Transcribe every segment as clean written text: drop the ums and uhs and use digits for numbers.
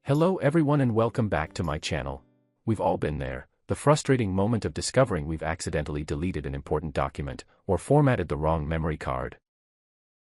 Hello everyone and welcome back to my channel. We've all been there, the frustrating moment of discovering we've accidentally deleted an important document or formatted the wrong memory card.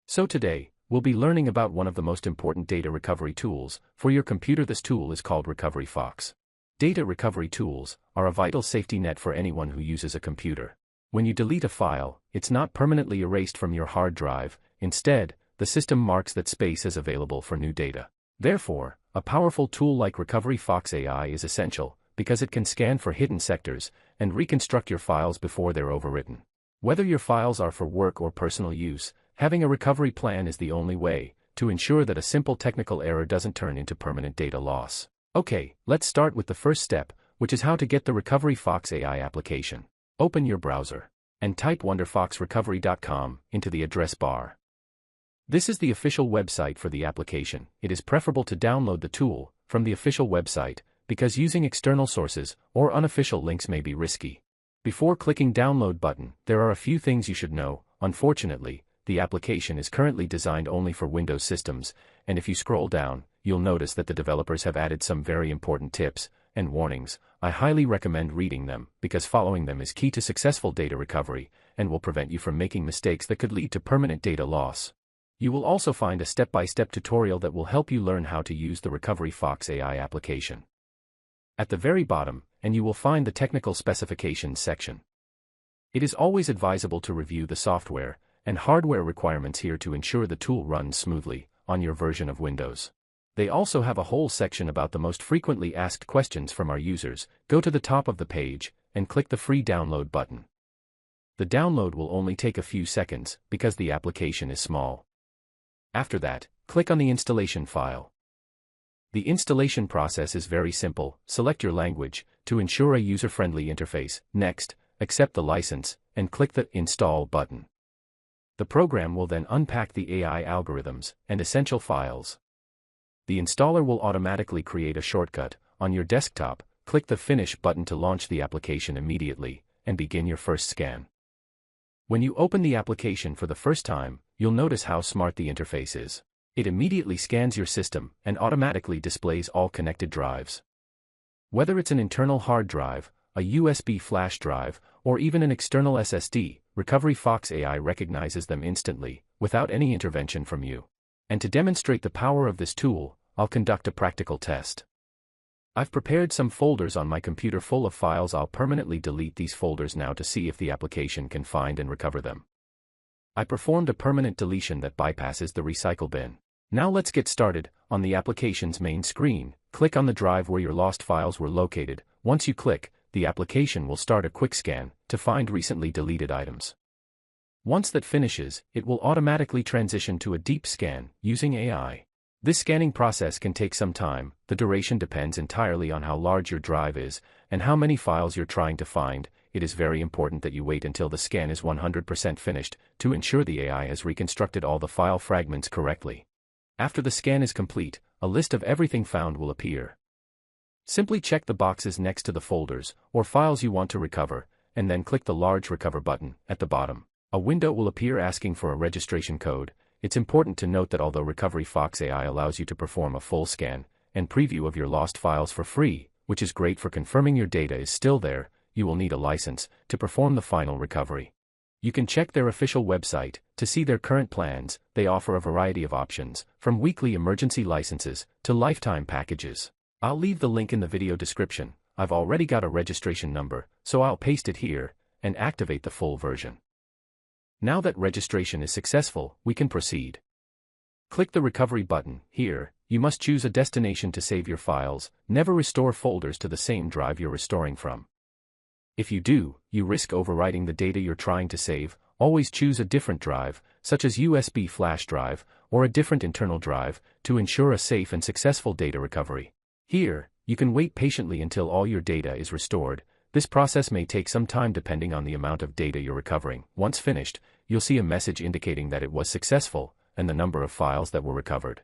So today, we'll be learning about one of the most important data recovery tools for your computer. This tool is called RecoveryFox. Data recovery tools are a vital safety net for anyone who uses a computer. When you delete a file, it's not permanently erased from your hard drive. Instead, the system marks that space as available for new data. Therefore, a powerful tool like RecoveryFox AI is essential because it can scan for hidden sectors and reconstruct your files before they're overwritten. Whether your files are for work or personal use, having a recovery plan is the only way to ensure that a simple technical error doesn't turn into permanent data loss. Okay, let's start with the first step, which is how to get the RecoveryFox AI application. Open your browser and type wonderfoxrecovery.com into the address bar. This is the official website for the application. It is preferable to download the tool from the official website because using external sources or unofficial links may be risky. Before clicking download button, there are a few things you should know. Unfortunately, the application is currently designed only for Windows systems, and if you scroll down, you'll notice that the developers have added some very important tips and warnings. I highly recommend reading them because following them is key to successful data recovery and will prevent you from making mistakes that could lead to permanent data loss. You will also find a step-by-step tutorial that will help you learn how to use the RecoveryFox AI application. At the very bottom, and you will find the technical specifications section. It is always advisable to review the software and hardware requirements here to ensure the tool runs smoothly on your version of Windows. They also have a whole section about the most frequently asked questions from our users. Go to the top of the page and click the free download button. The download will only take a few seconds because the application is small. After that, click on the installation file. The installation process is very simple. Select your language to ensure a user-friendly interface. Next, accept the license and click the Install button. The program will then unpack the AI algorithms and essential files. The installer will automatically create a shortcut on your desktop. Click the Finish button to launch the application immediately and begin your first scan. When you open the application for the first time, you'll notice how smart the interface is. It immediately scans your system and automatically displays all connected drives. Whether it's an internal hard drive, a USB flash drive, or even an external SSD, RecoveryFox AI recognizes them instantly, without any intervention from you. And to demonstrate the power of this tool, I'll conduct a practical test. I've prepared some folders on my computer full of files. I'll permanently delete these folders now to see if the application can find and recover them. I performed a permanent deletion that bypasses the recycle bin. Now let's get started. On the application's main screen, click on the drive where your lost files were located. Once you click, the application will start a quick scan to find recently deleted items. Once that finishes, it will automatically transition to a deep scan using AI. This scanning process can take some time. The duration depends entirely on how large your drive is and how many files you're trying to find. It is very important that you wait until the scan is 100% finished to ensure the AI has reconstructed all the file fragments correctly. After the scan is complete, a list of everything found will appear. Simply check the boxes next to the folders or files you want to recover, and then click the large Recover button at the bottom. A window will appear asking for a registration code. It's important to note that although RecoveryFox AI allows you to perform a full scan and preview of your lost files for free, which is great for confirming your data is still there, you will need a license to perform the final recovery. You can check their official website to see their current plans. They offer a variety of options, from weekly emergency licenses to lifetime packages. I'll leave the link in the video description. I've already got a registration number, so I'll paste it here and activate the full version. Now that registration is successful, we can proceed. Click the Recovery button. Here, you must choose a destination to save your files. Never restore folders to the same drive you're restoring from. If you do, you risk overwriting the data you're trying to save. Always choose a different drive, such as USB flash drive, or a different internal drive, to ensure a safe and successful data recovery. Here, you can wait patiently until all your data is restored. This process may take some time depending on the amount of data you're recovering. Once finished, you'll see a message indicating that it was successful and the number of files that were recovered.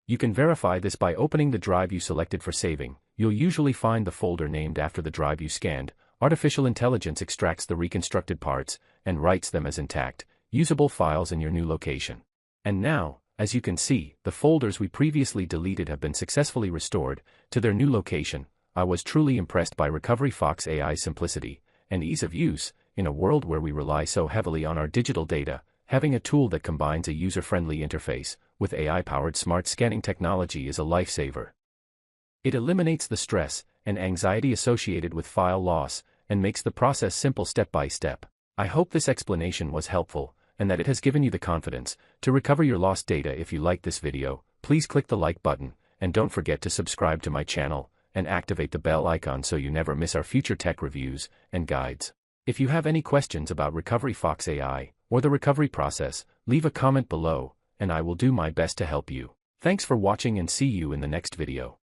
You can verify this by opening the drive you selected for saving. You'll usually find the folder named after the drive you scanned. Artificial intelligence extracts the reconstructed parts and writes them as intact, usable files in your new location. And now, As you can see, the folders we previously deleted have been successfully restored to their new location. I was truly impressed by RecoveryFox AI's simplicity and ease of use. In a world where we rely so heavily on our digital data, having a tool that combines a user-friendly interface with AI-powered smart scanning technology is a lifesaver. It eliminates the stress and anxiety associated with file loss and makes the process simple step by step. I hope this explanation was helpful and that it has given you the confidence to recover your lost data. If you liked this video, please click the like button and don't forget to subscribe to my channel and activate the bell icon so you never miss our future tech reviews and guides. If you have any questions about RecoveryFox AI or the recovery process, leave a comment below and I will do my best to help you. Thanks for watching and see you in the next video.